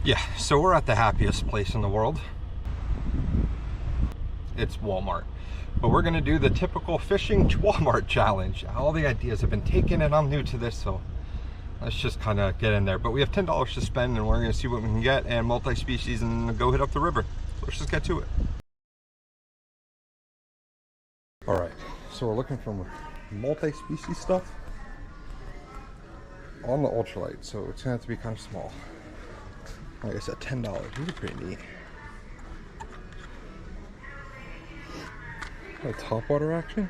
Yeah, so we're at the happiest place in the world. It's Walmart. But we're gonna do the typical fishing Walmart challenge. All the ideas have been taken and I'm new to this, so let's just kind of get in there. But we have $10 to spend and we're gonna see what we can get and multi-species and go hit up the river. Let's just get to it. All right, so we're looking for multi-species stuff on the ultralight, so it's gonna have to be kind of small. Like I said, $10. These are pretty neat. A topwater action.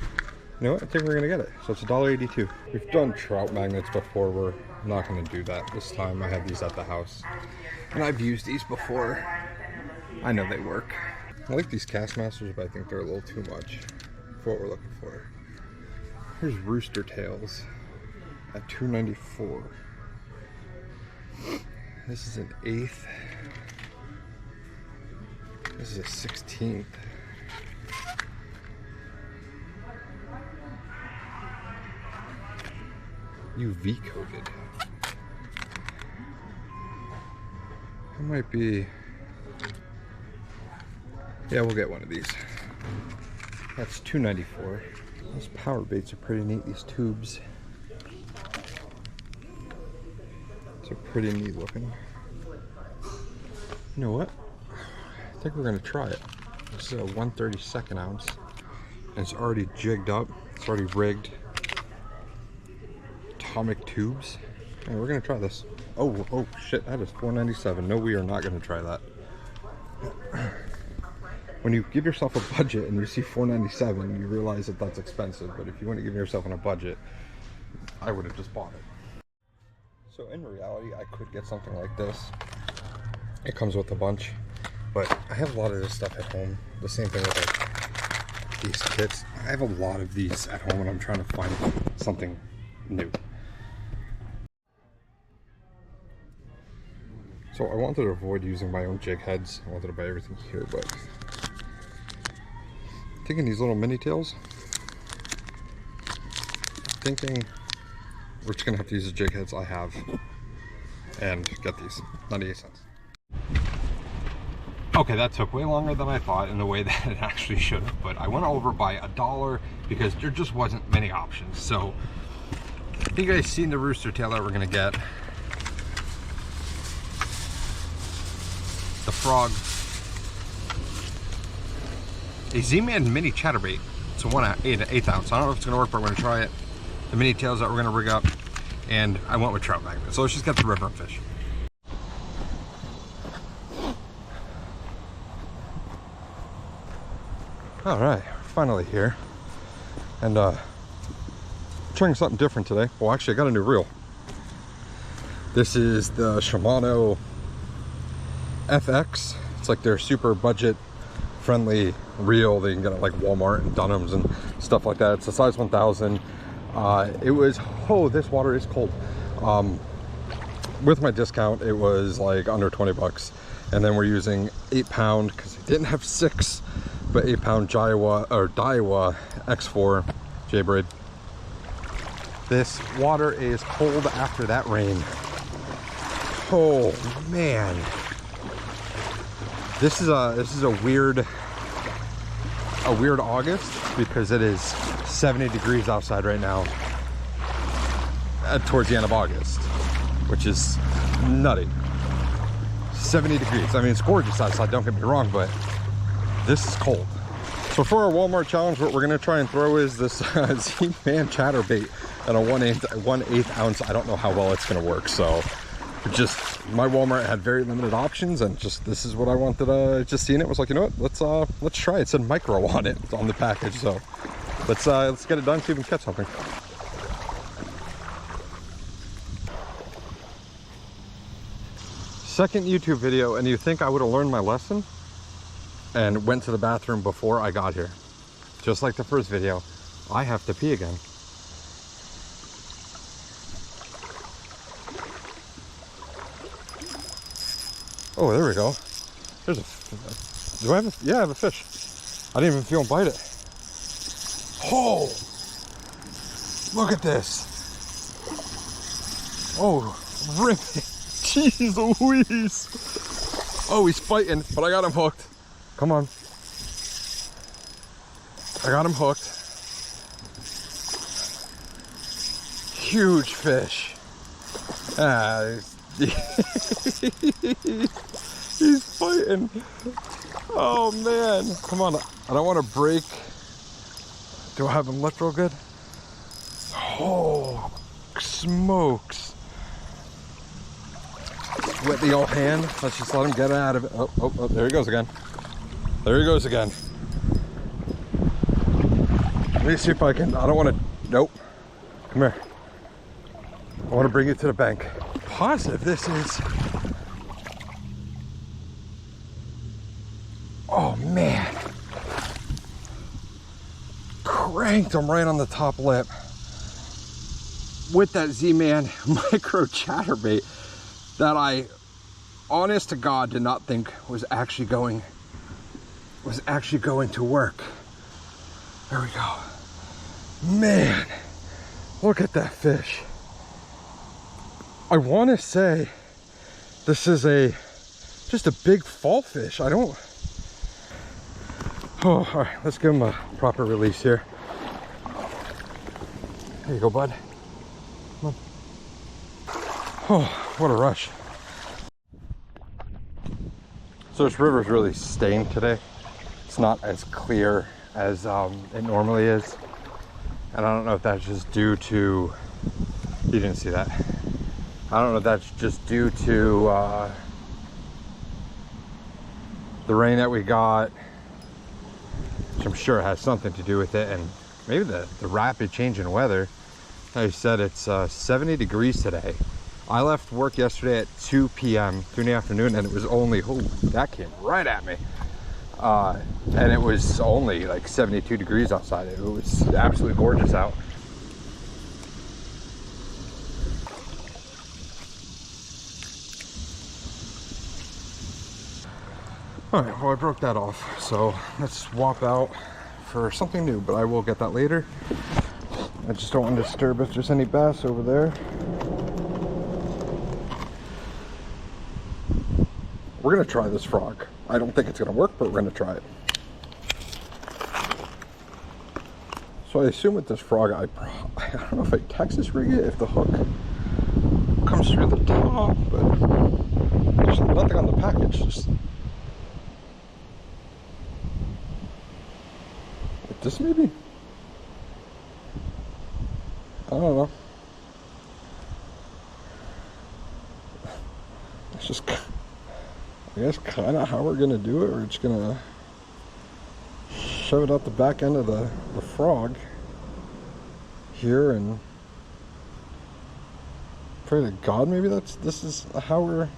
You know what? I think we're gonna get it. So it's $1.82. We've done trout magnets before. We're not gonna do that this time. I have these at the house, and I've used these before. I know they work. I like these Castmasters, but I think they're a little too much for what we're looking for. Here's rooster tails at $2.94. This is an 1/8. This is a 16th. UV coated. That might be. Yeah, we'll get one of these. That's $2.94. Those power baits are pretty neat. These tubes. These are pretty neat looking. You know what? I think we're gonna try it. This is a 1/32 ounce. And it's already jigged up. It's already rigged. Atomic tubes. And we're gonna try this. Oh shit, that is $4.97. No, we are not gonna try that. When you give yourself a budget and you see $4.97, you realize that that's expensive. But if you want to give yourself on a budget, I would have just bought it. So in reality, I could get something like this. It comes with a bunch, but I have a lot of this stuff at home. The same thing with like these kits. I have a lot of these at home and I'm trying to find something new. So I wanted to avoid using my own jig heads. I wanted to buy everything here, but thinking these little mini tails. Thinking we're just gonna have to use the jig heads I have and get these. 98 cents. Okay, that took way longer than I thought in the way that it actually should have, but I went over by $1 because there just wasn't many options. So I think you guys seen the rooster tail that we're gonna get. The frog. A Z-Man mini chatterbait. It's a 1/8 ounce. I don't know if it's gonna work, but we're gonna try it. The mini tails that we're gonna rig up, and I went with trout magnets. So let's just get to the river and fish. All right, finally here, and trying something different today. Well, actually, I got a new reel. This is the Shimano FX. It's like their super budget friendly reel that you can get at like Walmart and Dunham's and stuff like that. It's a size 1000. It was, oh, this water is cold. With my discount, it was like under 20 bucks. And then we're using 8-pound because I didn't have 6, but 8-pound Daiwa X4 J-braid. This water is cold after that rain. Oh man. This is a weird August because it is 70 degrees outside right now towards the end of August, which is nutty. 70 degrees. I mean, it's gorgeous outside, don't get me wrong, but this is cold. So for our Walmart challenge, what we're gonna try and throw is this Z-Man chatterbait and a 1/8 ounce. I don't know how well it's gonna work, so just my Walmart had very limited options, and just this is what I wanted. Just seeing it was like, you know what, let's try it. It said micro on it on the package, so let's get it done, see if we can catch something. Second YouTube video, and you think I would have learned my lesson and went to the bathroom before I got here. Just like the first video, I have to pee again. Oh, there we go. There's a, do I have a, yeah, I have a fish. I didn't even feel him bite it. Oh, look at this. Oh, rip it. Jeez Louise. Oh, he's fighting, but I got him hooked. Come on. I got him hooked. Huge fish. Ah, he's fighting. Oh man. Come on. I don't want to break. Do I have him lift real good? Oh, smokes. Wet the old hand. Let's just let him get out of it. Oh, oh, oh, there he goes again. There he goes again. Let me see if I can. I don't want to. Nope. Come here. I want to bring you to the bank. Positive this is. Oh man. Cranked him right on the top lip with that Z-Man micro chatterbait that I, honest to God, did not think was actually going to work. There we go. Man, look at that fish. I want to say this is just a big fall fish. I don't. Oh, all right, let's give him a proper release here. There you go, bud. Come on. Oh, what a rush. So this river's really stained today. It's not as clear as it normally is. And I don't know if that's just due to, you didn't see that. I don't know if that's just due to the rain that we got, which I'm sure has something to do with it, and maybe the rapid change in weather. Like I said, it's 70 degrees today. I left work yesterday at 2 p.m., 2 in the afternoon, and it was only, oh, that came right at me. And it was only like 72 degrees outside. It was absolutely gorgeous out. All right, well, I broke that off, so let's swap out for something new, but I will get that later. I just don't want to disturb if there's any bass over there. We're gonna try this frog. I don't think it's gonna work, but we're gonna try it. So I assume with this frog, I don't know if I Texas rig it, if the hook comes through the top, but there's nothing on the package. Just like this maybe? I don't know. It's just, I guess, kind of how we're gonna do it. We're just gonna shove it out the back end of the frog here and pray to God maybe this is how we're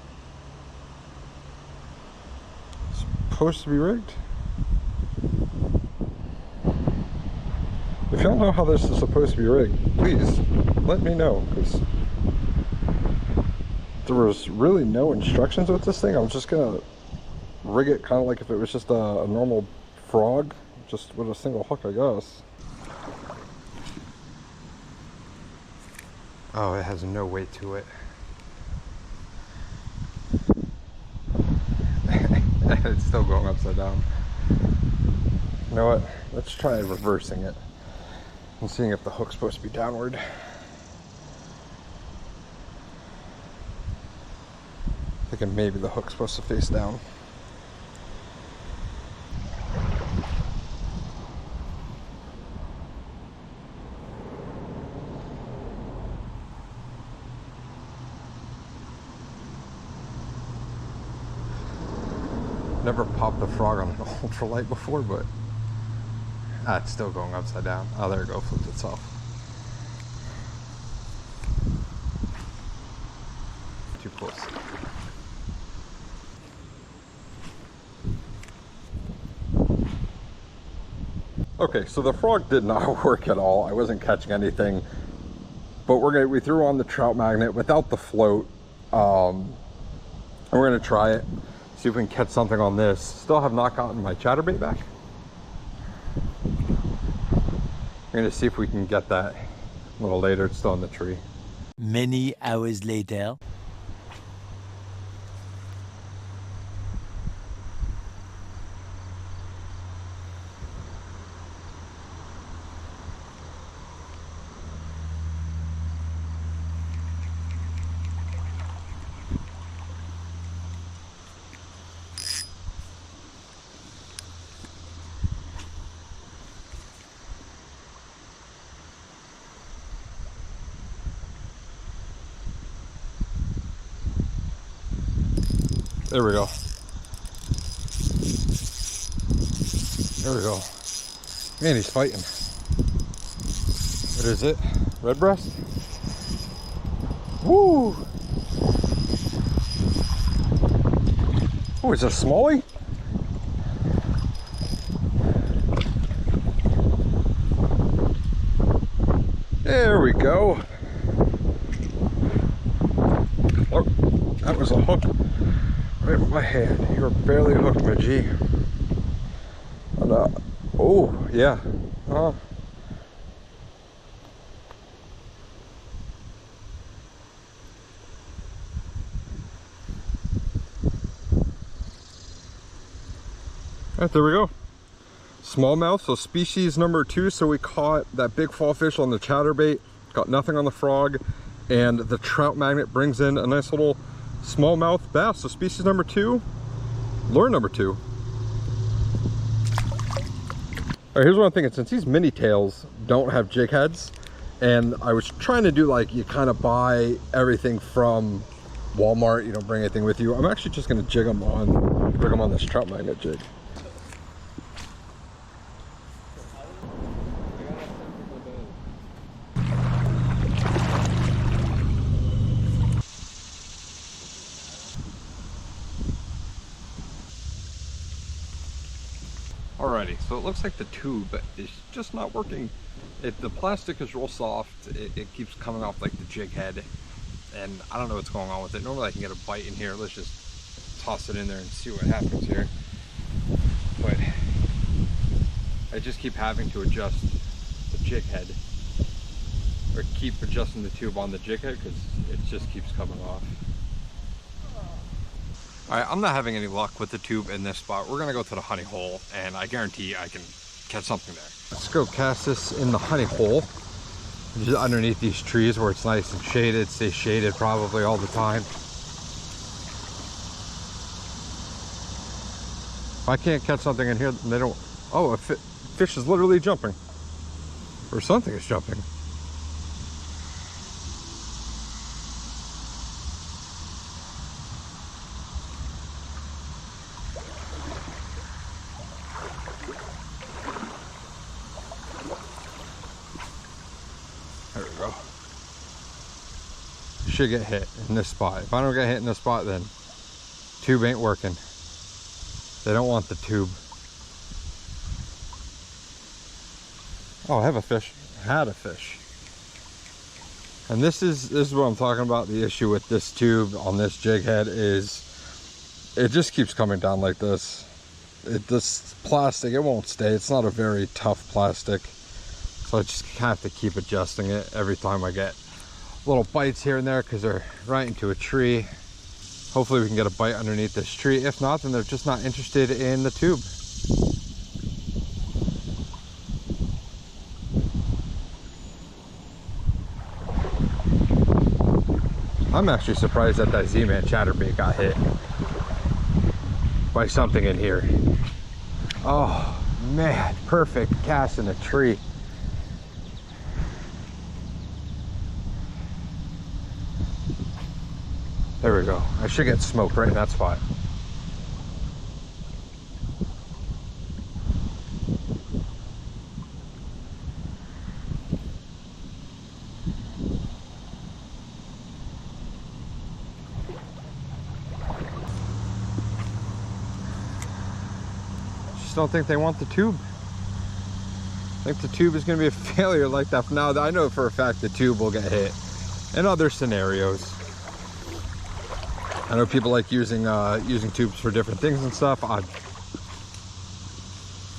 supposed to be rigged. If y'all know how this is supposed to be rigged, please let me know, because there was really no instructions with this thing. I was just gonna rig it kind of like if it was just a normal frog, just with a single hook, I guess. Oh, it has no weight to it. It's still going upside down. You know what? Let's try reversing it and seeing if the hook's supposed to be downward. Thinking maybe the hook's supposed to face down. Never popped the frog on an ultralight before, but it's still going upside down. Oh, there it goes, flips itself. Too close. Okay, so the frog did not work at all. I wasn't catching anything, but we threw on the trout magnet without the float. And we're gonna try it, see if we can catch something on this. Still have not gotten my chatterbait back. We're gonna see if we can get that a little later. It's still in the tree. Many hours later. There we go. There we go. Man, he's fighting. What is it? Red breast? Woo! Oh, is that a smallie? There we go. Oh, that was a hook right with my hand. You were barely hooked, my G. And, oh, yeah. Alright, there we go. Smallmouth, so species number 2. So we caught that big fall fish on the chatterbait, got nothing on the frog, and the trout magnet brings in a nice little smallmouth bass. So species number 2, lure number 2. Alright, here's what I'm thinking. Since these mini tails don't have jig heads, and I was trying to do like you kind of buy everything from Walmart, you don't bring anything with you, I'm actually just going to rig them on this trout magnet jig. Alrighty, so it looks like the tube is just not working. The plastic is real soft. It keeps coming off like the jig head, and I don't know what's going on with it. Normally I can get a bite in here. Let's just toss it in there and see what happens here. But I just keep having to adjust the jig head, or keep adjusting the tube on the jig head, because it just keeps coming off. Alright, I'm not having any luck with the tube in this spot. We're gonna go to the honey hole, and I guarantee I can catch something there. Let's go cast this in the honey hole, just underneath these trees where it's nice and shaded. Stay shaded probably all the time. If I can't catch something in here, they don't. Oh, a fish is literally jumping, or something is jumping. There we go. Should get hit in this spot. If I don't get hit in this spot, then tube ain't working. They don't want the tube. Oh, I have a fish. I had a fish. And this is what I'm talking about. The issue with this tube on this jig head is it just keeps coming down like this. This plastic, it won't stay. It's not a very tough plastic. So I just have to keep adjusting it every time I get little bites here and there, because they're right into a tree. Hopefully we can get a bite underneath this tree. If not, then they're just not interested in the tube. I'm actually surprised that Z-Man chatterbait got hit by something in here. Oh man, perfect cast in a tree. There we go. I should get smoked right in that spot. Just don't think they want the tube. I think the tube is going to be a failure like that. Now, I know for a fact the tube will get hit in other scenarios. I know people like using tubes for different things and stuff. I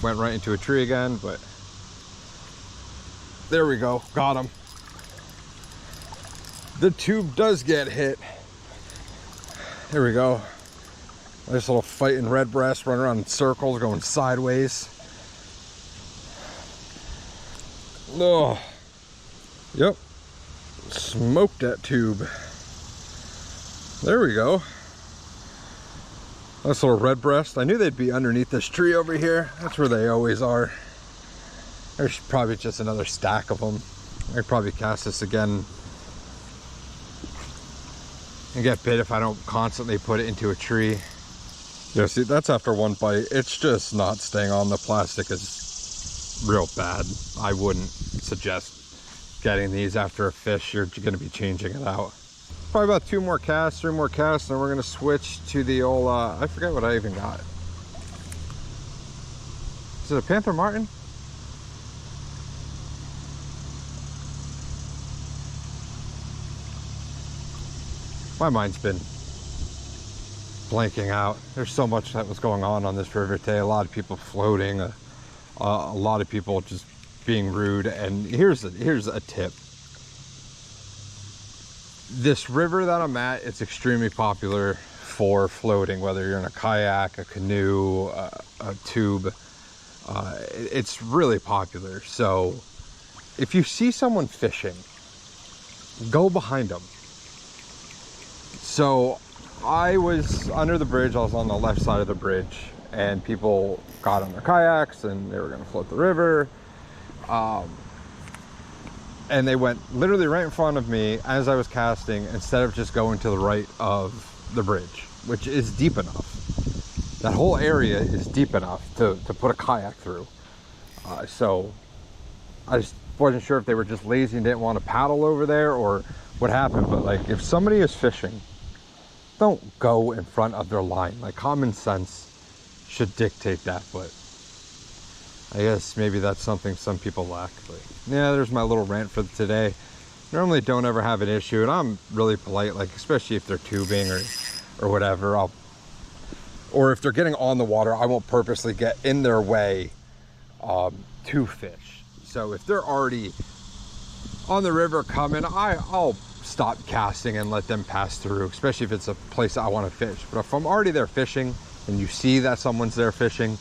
went right into a tree again, but there we go. Got him. the tube does get hit. Here we go. Nice little fighting redbreast running around in circles, going sideways. Oh, yep. Smoked that tube. There we go. Nice little redbreast. I knew they'd be underneath this tree over here. That's where they always are. There's probably just another stack of them. I'd probably cast this again and get bit if I don't constantly put it into a tree. Yeah, see, that's after one bite. It's just not staying on. The plastic is real bad. I wouldn't suggest getting these after a fish. You're going to be changing it out. Probably about 2 more casts, 3 more casts, and we're going to switch to the old, I forget what I even got. Is it a Panther Martin? My mind's been blanking out. There's so much that was going on this river today. A lot of people floating, a lot of people just being rude. And here's a tip. This river that I'm at, it's extremely popular for floating, whether you're in a kayak, a canoe, a tube. It's really popular. So if you see someone fishing, go behind them. So I was under the bridge. I was on the left side of the bridge, and people got on their kayaks and they were going to float the river. And they went literally right in front of me as I was casting, instead of just going to the right of the bridge, which is deep enough. That whole area is deep enough to put a kayak through. So I just wasn't sure if they were just lazy and didn't want to paddle over there or what happened. But like, if somebody is fishing, don't go in front of their line. Like, common sense should dictate that, but I guess maybe that's something some people lack. But yeah, there's my little rant for today. Normally don't ever have an issue, and I'm really polite, like especially if they're tubing or whatever. Or if they're getting on the water, I won't purposely get in their way to fish. So if they're already on the river coming, I'll stop casting and let them pass through, especially if it's a place I want to fish. But if I'm already there fishing and you see that someone's there fishing,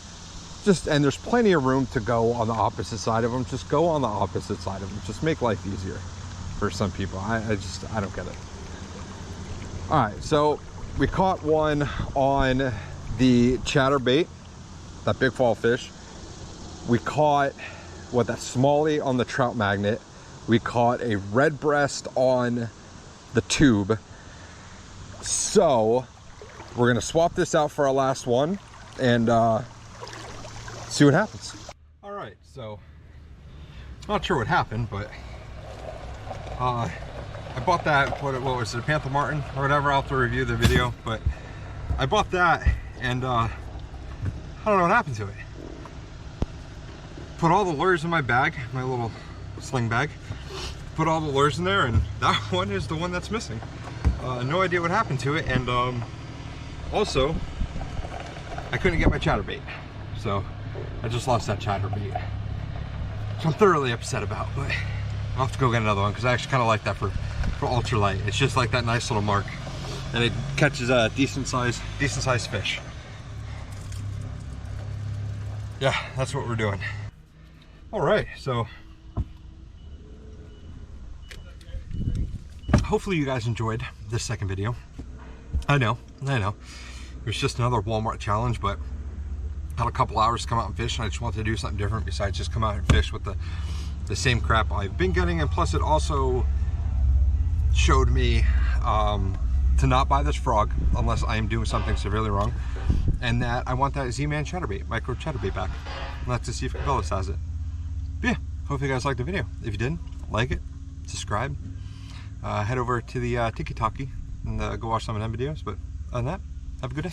and there's plenty of room to go on the opposite side of them, just go on the opposite side of them. Just make life easier for some people. I don't get it. All right, so we caught one on the chatterbait, that big fall fish. We caught that smallie on the trout magnet. We caught a redbreast on the tube. So we're gonna swap this out for our last one and see what happens. All right, so not sure what happened, but I bought that, what was it, a Panther Martin or whatever. I'll have to review the video, but I bought that, and I don't know what happened to it. Put all the lures in my bag, my little sling bag, put all the lures in there, and that one is the one that's missing. No idea what happened to it. And also I couldn't get my chatterbait, so I just lost that chatterbait, which I'm thoroughly upset about. But I'll have to go get another one, because I actually kind of like that for ultralight. It's just like that nice little mark, and it catches a decent sized fish. Yeah, that's what we're doing. All right, so hopefully you guys enjoyed this second video. I know it was just another Walmart challenge, but had a couple hours to come out and fish, and I just wanted to do something different besides just come out and fish with the same crap I've been getting. And plus it also showed me to not buy this frog unless I am doing something severely wrong, and that I want that Z-Man chatterbait, micro chatterbait back. Let's just see if Cabela's has it. But yeah, hope you guys liked the video. If you didn't, like it, subscribe, head over to the TikTok and go watch some of them videos. But other than that, have a good day.